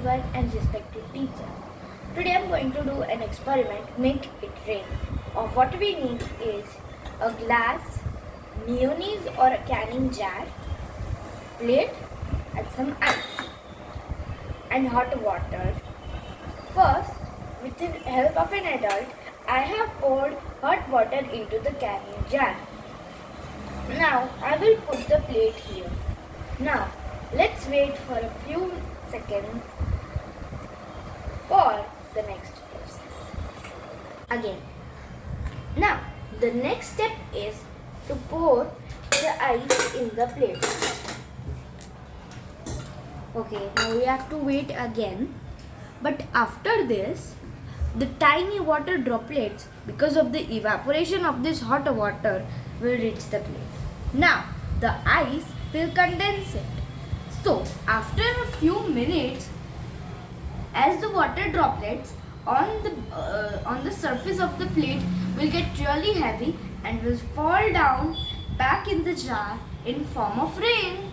everyone and respected teacher. Today I'm going to do an experiment, make it rain. What we need is a glass, mayonnaise or a canning jar, plate and some ice and hot water. First, with the help of an adult, I have poured hot water into the canning jar. Now I will put the plate here. Now let's wait for a few seconds for the next process. Again. Now the next step is to pour the ice in the plate. Okay, now we have to wait again. But after this, the tiny water droplets, because of the evaporation of this hot water, will reach the plate. Now the ice will condense it. So after a few minutes, as the water droplets on the surface of the plate will get really heavy and will fall down back in the jar in form of rain.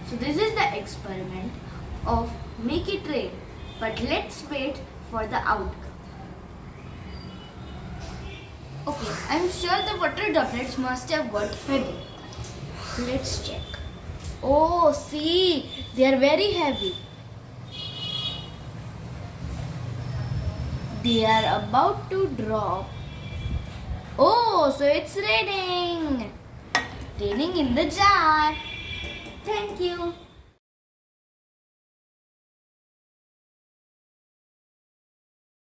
So this is the experiment of make it rain. But let's wait for the outcome. Okay, I'm sure the water droplets must have got heavy. Let's check. Oh, see, they are very heavy. They are about to drop. Oh, so it's raining. Raining in the jar. Thank you.